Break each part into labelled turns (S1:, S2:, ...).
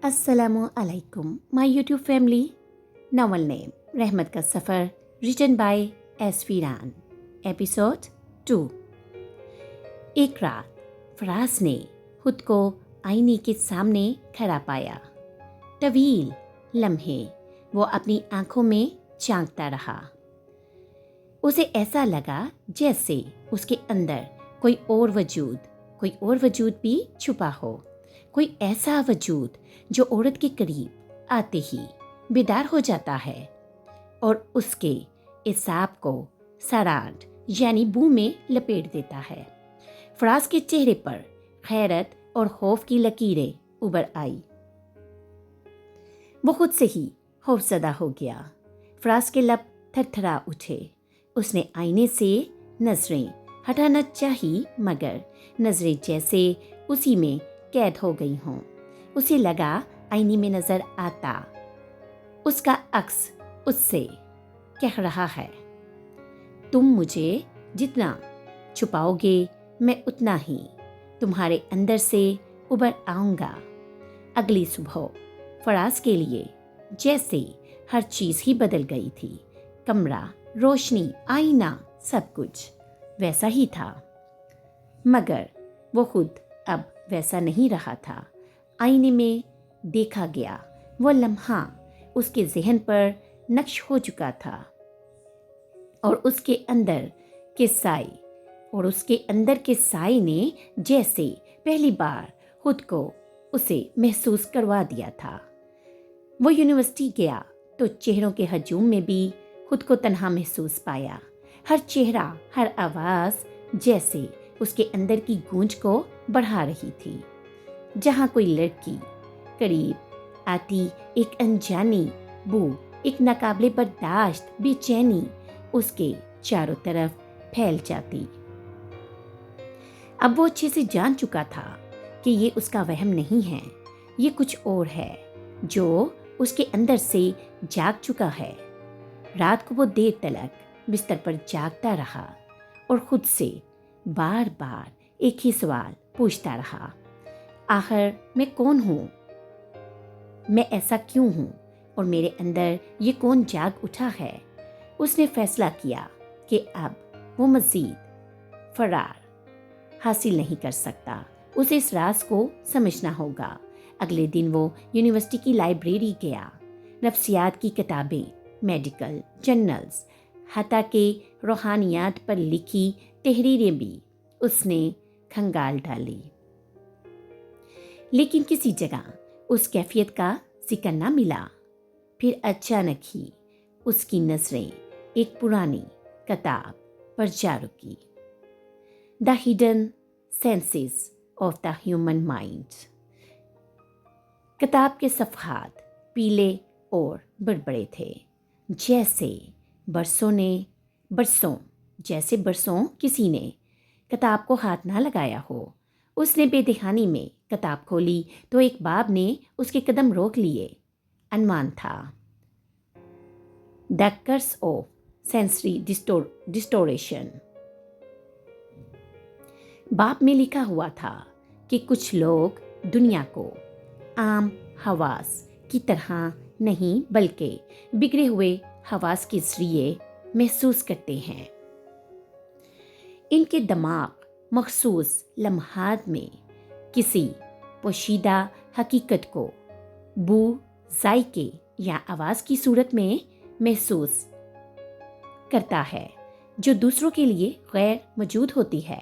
S1: अस्सलामु अलैकुम my YouTube family. Novel name रहमत का सफ़र, रिटन बाय एस फीरान। एपिसोड 2। एक रात फराज ने खुद को आईने के सामने खड़ा पाया। तवील लम्हे वो अपनी आंखों में झांकता रहा। उसे ऐसा लगा जैसे उसके अंदर कोई और वजूद भी छुपा हो, कोई ऐसा वजूद जो औरत के करीब आते ही बेदार हो जाता है और उसके एसाब को सरांट यानी बू में लपेट देता है। फराज के चेहरे पर खैरत और खौफ की लकीरें उभर आई। वो खुद से ही खौफजदा हो गया। फराज के लब थरथरा उठे। उसने आईने से नजरें हटाना चाही, मगर नजरें जैसे उसी में कैद हो गई हों। उसे लगा आईने में नजर आता उसका अक्स उससे कह रहा है, तुम मुझे जितना छुपाओगे मैं उतना ही तुम्हारे अंदर से उभर आऊंगा। अगली सुबह फराज के लिए जैसे हर चीज ही बदल गई थी। कमरा, रोशनी, आईना, सब कुछ वैसा ही था, मगर वो खुद अब वैसा नहीं रहा था। आईने में देखा गया वो लम्हा उसके जहन पर नक्श हो चुका था और उसके अंदर के साए ने जैसे पहली बार खुद को उसे महसूस करवा दिया था। वो यूनिवर्सिटी गया तो चेहरों के हजूम में भी खुद को तन्हा महसूस पाया। हर चेहरा, हर आवाज़ जैसे उसके अंदर की गूंज को बढ़ा रही थी। जहाँ कोई लड़की करीब आती, एक अनजानी बू, एक नाकाबिले बर्दाश्त बेचैनी उसके चारों तरफ फैल जाती। अब वो अच्छे से जान चुका था कि ये उसका वहम नहीं है, ये कुछ और है जो उसके अंदर से जाग चुका है। रात को वो देर तलक बिस्तर पर जागता रहा और खुद से बार बार एक ही सवाल पूछता रहा, आखिर मैं कौन हूँ? मैं ऐसा क्यों हूँ? और मेरे अंदर ये कौन जाग उठा है? उसने फैसला किया कि अब वो मज़ीद फरार हासिल नहीं कर सकता। उसे इस राज को समझना होगा। अगले दिन वो यूनिवर्सिटी की लाइब्रेरी गया। नफ्सियात की किताबें, मेडिकल जर्नल्स, हत्ता के रूहानियात पर लिखी तहरीरें भी उसने खंगाल डाली, लेकिन किसी जगह उस कैफियत का जिक्र न मिला। फिर अचानक ही उसकी नजरें एक पुरानी किताब पर जा रुकी, the hidden senses of the human mind. किताब के सफ़हात पीले और बड़बड़े थे, जैसे बरसों किसी ने किताब को हाथ ना लगाया हो। उसने बेदहानी में किताब खोली तो एक बाब ने उसके कदम रोक लिए। अनवान था, the curse of sensory distortion. बाब में लिखा हुआ था कि कुछ लोग दुनिया को आम हवास की तरह नहीं बल्कि बिगड़े हुए हवास के जरिए महसूस करते हैं। इनके दिमाग मखसूस लम्हात में किसी पोशीदा हकीकत को बू, जायके या आवाज़ की सूरत में महसूस करता है जो दूसरों के लिए गैर मौजूद होती है।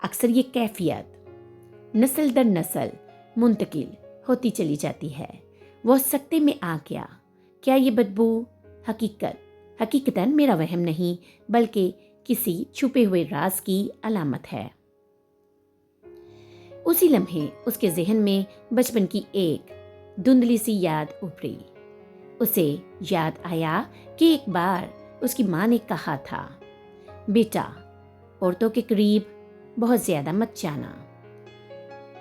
S1: अक्सर ये कैफियत नस्ल दर नस्ल मुंतकिल होती चली जाती है। वो सकते में आ गया, क्या ये बदबू हकीकतन मेरा वहम नहीं बल्कि किसी छुपे हुए राज की अलामत है। उसी लम्हे उसके जहन में बचपन की एक धुंधली सी याद उभरी। उसे याद आया कि एक बार उसकी माँ ने कहा था, बेटा, औरतों के करीब बहुत ज्यादा मत जाना।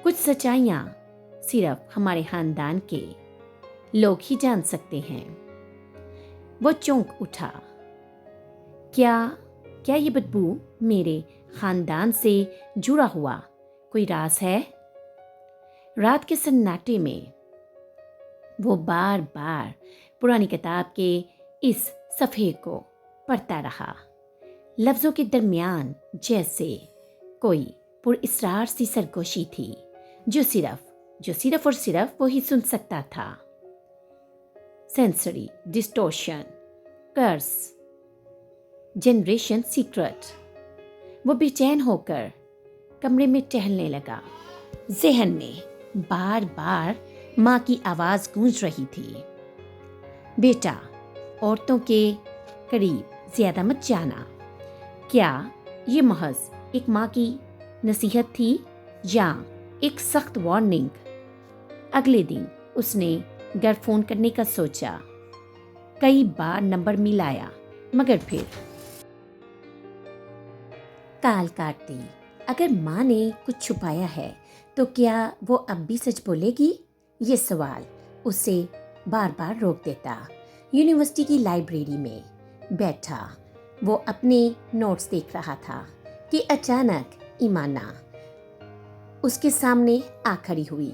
S1: कुछ सच्चाइयाँ सिर्फ हमारे खानदान के लोग ही जान सकते हैं। वो चौंक उठा, क्या ये बदबू मेरे खानदान से जुड़ा हुआ कोई राज है? रात के सन्नाटे में وہ بار بار پرانی کتاب کے اس صفحے کو پڑھتا رہا، لفظوں کے درمیان جیسے کوئی پر اسرار سی سرگوشی تھی جو صرف اور صرف وہی سن سکتا تھا۔ سینسری ڈسٹورشن، کرس، جنریشن سیکرٹ۔ وہ بے چین ہو کر کمرے میں ٹہلنے لگا۔ ذہن میں بار بار ماں کی آواز گونج رہی تھی، بیٹا، عورتوں کے قریب زیادہ مت جانا۔ کیا یہ محض ایک ماں کی نصیحت تھی یا ایک سخت وارننگ؟ اگلے دن اس نے گھر فون کرنے کا سوچا، کئی بار نمبر ملایا، مگر پھر کال کاٹ دی۔ اگر ماں نے کچھ چھپایا ہے تو کیا وہ اب بھی سچ بولے گی؟ یہ سوال اسے بار بار روک دیتا۔ یونیورسٹی کی لائبریری میں بیٹھا وہ اپنے نوٹس دیکھ رہا تھا کہ اچانک ایمانہ اس کے سامنے آ کھڑی ہوئی۔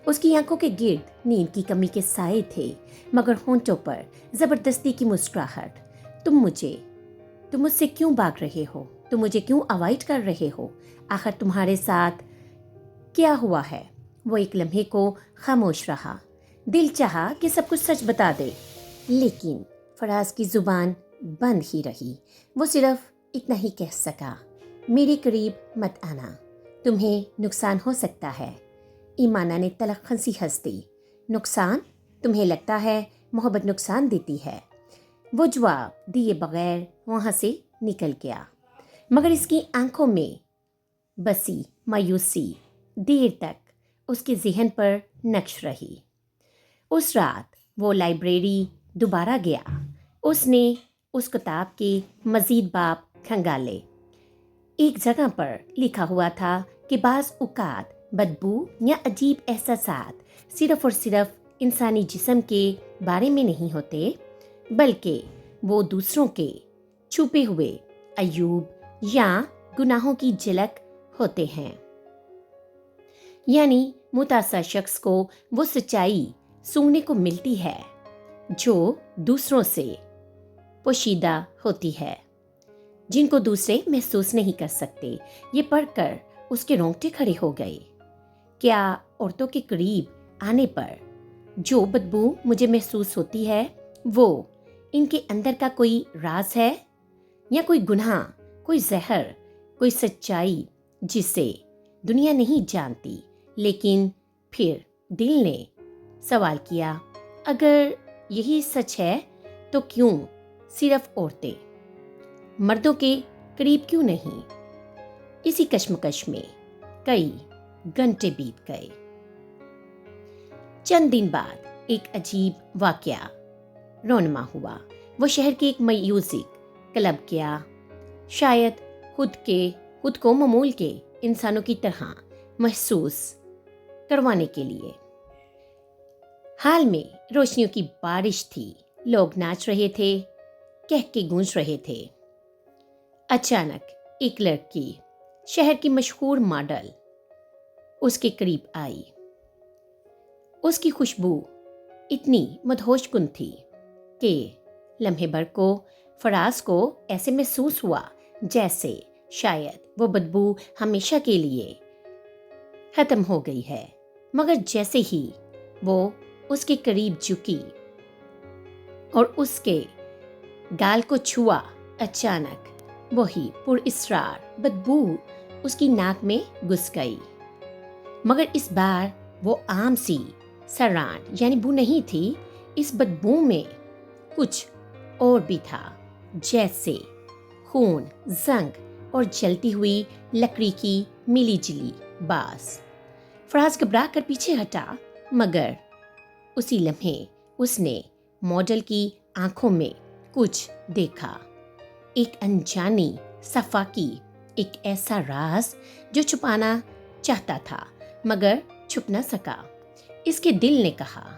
S1: اس کی آنکھوں کے گرد نیند کی کمی کے سائے تھے، مگر ہونٹوں پر زبردستی کی مسکراہٹ۔ تم مجھ سے کیوں بھاگ رہے ہو؟ تم مجھے کیوں اوائڈ کر رہے ہو؟ آخر تمہارے ساتھ کیا ہوا ہے؟ وہ ایک لمحے کو خاموش رہا۔ دل چاہا کہ سب کچھ سچ بتا دے، لیکن فراز کی زبان بند ہی رہی۔ وہ صرف اتنا ہی کہہ سکا، میرے قریب مت آنا، تمہیں نقصان ہو سکتا ہے۔ ایمانہ نے تلخ ہنسی ہنس دی۔ نقصان؟ تمہیں لگتا ہے محبت نقصان دیتی ہے؟ وہ جواب دیے بغیر وہاں سے نکل گیا، مگر اس کی آنکھوں میں بسی مایوسی دیر تک اس کے ذہن پر نقش رہی۔ اس رات وہ لائبریری دوبارہ گیا۔ اس نے اس کتاب کے مزید باب کھنگالے۔ ایک جگہ پر لکھا ہوا تھا کہ بعض اوقات بدبو یا عجیب احساسات صرف اور صرف انسانی جسم کے بارے میں نہیں ہوتے، بلکہ وہ دوسروں کے چھپے ہوئے عیوب یا گناہوں کی جھلک ہوتے ہیں۔ یعنی متاثر شخص کو وہ سچائی سننے کو ملتی ہے جو دوسروں سے پوشیدہ ہوتی ہے، جن کو دوسرے محسوس نہیں کر سکتے۔ یہ پڑھ کر اس کے رونگٹے کھڑے ہو گئے۔ کیا عورتوں کے قریب آنے پر جو بدبو مجھے محسوس ہوتی ہے وہ ان کے اندر کا کوئی راز ہے، یا کوئی گناہ، کوئی زہر، کوئی سچائی جسے دنیا نہیں جانتی؟ لیکن پھر دل نے سوال کیا، اگر یہی سچ ہے تو کیوں صرف عورتیں، مردوں کے قریب کیوں نہیں؟ اسی کشمکش میں کئی گھنٹے بیت گئے۔ چند دن بعد ایک عجیب واقعہ رونما ہوا۔ وہ شہر کے ایک میوزک کلب گیا، شاید خود کو معمول کے انسانوں کی طرح محسوس کروانے کے لیے۔ حال میں روشنیوں کی بارش تھی، لوگ ناچ رہے تھے، کہہ کے گونج رہے تھے۔ اچانک ایک لڑکی، شہر کی مشہور ماڈل، اس کے قریب آئی۔ اس کی خوشبو اتنی مدہوش کن تھی کہ لمحے بھر کو فراز کو ایسے محسوس ہوا جیسے شاید وہ بدبو ہمیشہ کے لیے ختم ہو گئی ہے۔ مگر جیسے ہی وہ اس کے قریب جھکی اور اس کے گال کو چھوا، اچانک وہی پر اسرار بدبو اس کی ناک میں گھس گئی۔ مگر اس بار وہ عام سی سران یعنی بو نہیں تھی، اس بدبو میں کچھ اور بھی تھا، جیسے خون، زنگ اور جلتی ہوئی لکڑی کی ملی جلی باس۔ فراز گھبرا کر پیچھے ہٹا، مگر اسی لمحے اس نے ماڈل کی آنکھوں میں کچھ دیکھا، ایک انجانی صفاقی، ایک ایسا راز جو چھپانا چاہتا تھا مگر چھپ نہ سکا۔ اس کے دل نے کہا،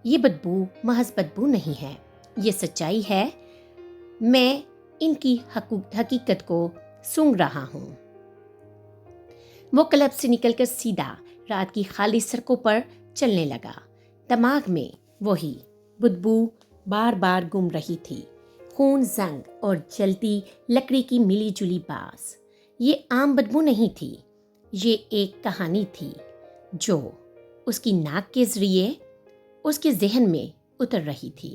S1: یہ بدبو محض بدبو نہیں ہے، یہ سچائی ہے، میں ان کی حقیقت کو سونگھ رہا ہوں۔ وہ کلب سے نکل کر سیدھا رات کی خالی سڑکوں پر چلنے لگا۔ दिमाग में वही बदबू बार बार घूम रही थी, खून, जंग और जलती लकड़ी की मिली जुली बास। ये आम बदबू नहीं थी, ये एक कहानी थी जो उसकी नाक के जरिए उसके जहन में उतर रही थी।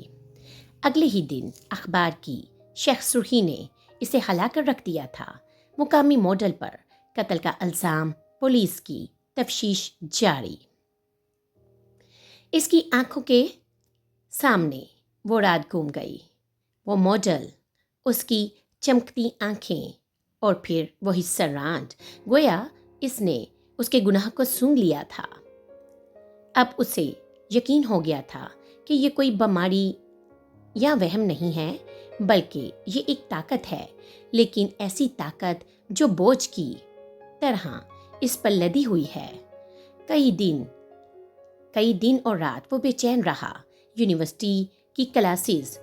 S1: अगले ही दिन अखबार की शेख सुर्खी ने इसे हलाकर रख दिया था। मुकामी मॉडल पर कत्ल का इल्जाम, पुलिस की तफ्तीश जारी। इसकी आंखों के सामने वो रात घूम गई, वो मॉडल, उसकी चमकती आंखें और फिर वही सर्रांट, गोया इसने उसके गुनाह को सूंघ लिया था। अब उसे यकीन हो गया था कि ये कोई बीमारी या वहम नहीं है, बल्कि ये एक ताकत है, लेकिन ऐसी ताकत जो बोझ की तरह इस पर लदी हुई है। कई दिन और रात वो बेचैन रहा। यूनिवर्सिटी की क्लासेस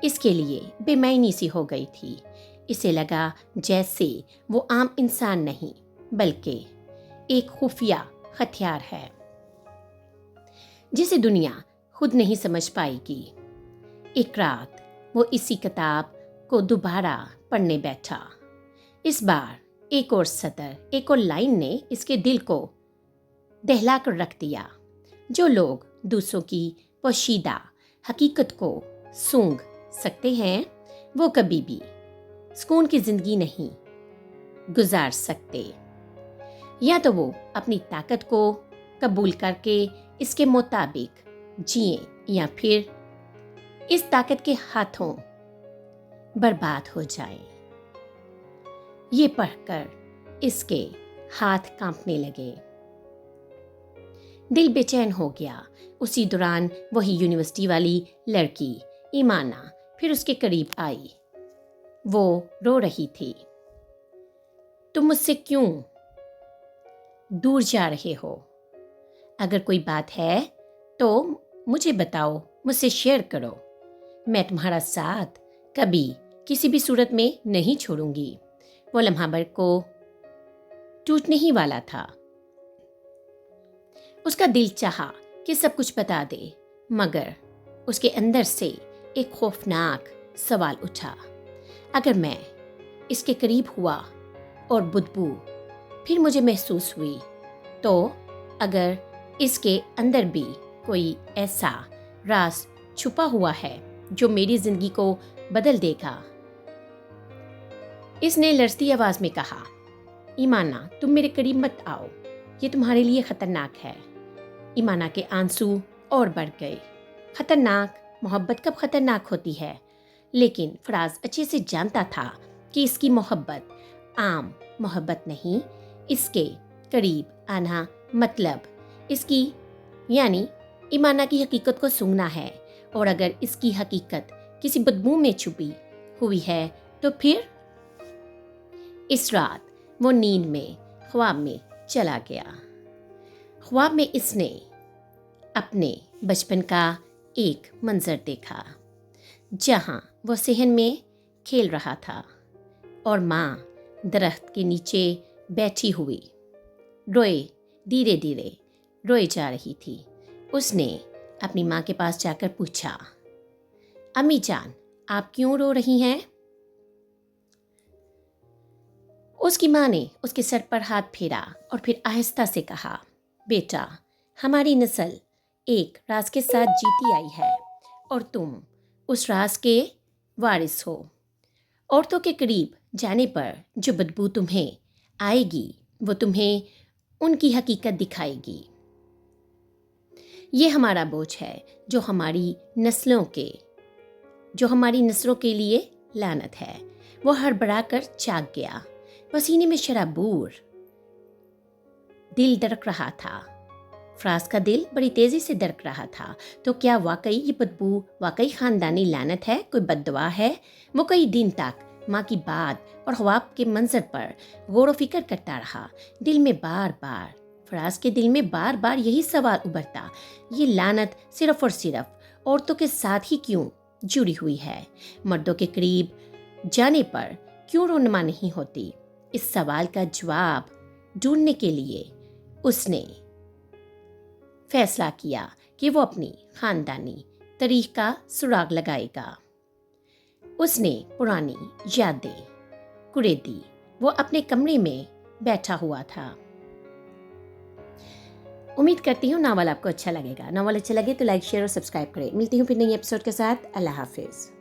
S1: इसके लिए बेमायनी सी हो गई थी। इसे लगा जैसे वो आम इंसान नहीं, बल्कि एक खुफिया हथियार है जिसे दुनिया खुद नहीं समझ पाएगी। एक रात वो इसी किताब को दोबारा पढ़ने बैठा। इस बार एक और सतर, एक और लाइन ने इसके दिल को दहला कर रख दिया। जो लोग दूसरों की पोशीदा हकीकत को सूंघ सकते हैं, वो कभी भी सुकून की जिंदगी नहीं गुजार सकते। या तो वो अपनी ताकत को कबूल करके इसके मुताबिक जिए, या फिर इस ताकत के हाथों बर्बाद हो जाए। ये पढ़कर इसके हाथ कांपने लगे, दिल बेचैन हो गया। उसी दौरान वही यूनिवर्सिटी वाली लड़की ईमाना फिर उसके करीब आई। वो रो रही थी। तुम मुझसे क्यों दूर जा रहे हो? अगर कोई बात है तो मुझे बताओ, मुझसे शेयर करो। मैं तुम्हारा साथ कभी किसी भी सूरत में नहीं छोड़ूंगी। वो लम्हा भर को टूटने ही वाला था। उसका दिल चाहा कि सब कुछ बता दे, मगर उसके अंदर से एक खौफनाक सवाल उठा। अगर मैं इसके करीब हुआ और बदबू फिर मुझे महसूस हुई, तो अगर इसके अंदर भी कोई ऐसा राज छुपा हुआ है जो मेरी जिंदगी को बदल देगा। इसने लड़ती आवाज में कहा, ईमाना, तुम मेरे करीब मत आओ, ये तुम्हारे लिए खतरनाक है। ईमाना के आंसू और बढ़ गए। खतरनाक? मोहब्बत कब खतरनाक होती है? लेकिन फराज अच्छे से जानता था कि इसकी मोहब्बत आम मोहब्बत नहीं, इसके करीब आना मतलब इसकी यानी ईमाना की हकीकत को सूंघना है। और अगर इसकी हकीकत किसी बदबू में छुपी हुई है तो फिर? इस रात वो नींद में ख्वाब में चला गया। ख्वाब में इसने अपने बचपन का एक मंजर देखा, जहां वो सहन में खेल रहा था और माँ दरख्त के नीचे बैठी हुई धीरे धीरे रोए जा रही थी। उसने अपनी माँ के पास जाकर पूछा, अम्मी जान, आप क्यों रो रही हैं? उसकी माँ ने उसके सर पर हाथ फेरा और फिर आहिस्ता से कहा, बेटा, हमारी नस्ल एक राज के साथ जीती आई है और तुम उस राज के वारिस हो। औरतों के करीब जाने पर जो बदबू तुम्हें आएगी, वो तुम्हें उनकी हकीकत दिखाएगी। ये हमारा बोझ है जो हमारी नस्लों के लिए लानत है। वो हड़बड़ा कर जाग गया, पसीने में शराबूर, दिल धड़क रहा था। फराज का दिल बड़ी तेजी से धड़क रहा था। तो क्या वाकई ये बदबू वाकई खानदानी लानत है, कोई बद्दुआ है? वो कई दिन तक माँ की बात और ख्वाब के मंजर पर गौर व फिक्र करता रहा। फराज के दिल में बार बार यही सवाल उभरता, ये लानत सिर्फ और सिर्फ औरतों के साथ ही क्यों जुड़ी हुई है? मर्दों के करीब जाने पर क्यों रोनमा नहीं होती? इस सवाल का जवाब ढूंढने के लिए उसने फैसला किया کہ وہ اپنی خاندانی تاریخ کا سراغ لگائے گا۔ اس نے پرانی یادیں کریدی۔ وہ اپنے کمرے میں بیٹھا ہوا تھا۔ امید کرتی ہوں ناول آپ کو اچھا لگے گا۔ ناول اچھا لگے تو لائک، شیئر اور سبسکرائب کریں۔ ملتی ہوں پھر نئی ایپیسوڈ کے ساتھ۔ اللہ حافظ۔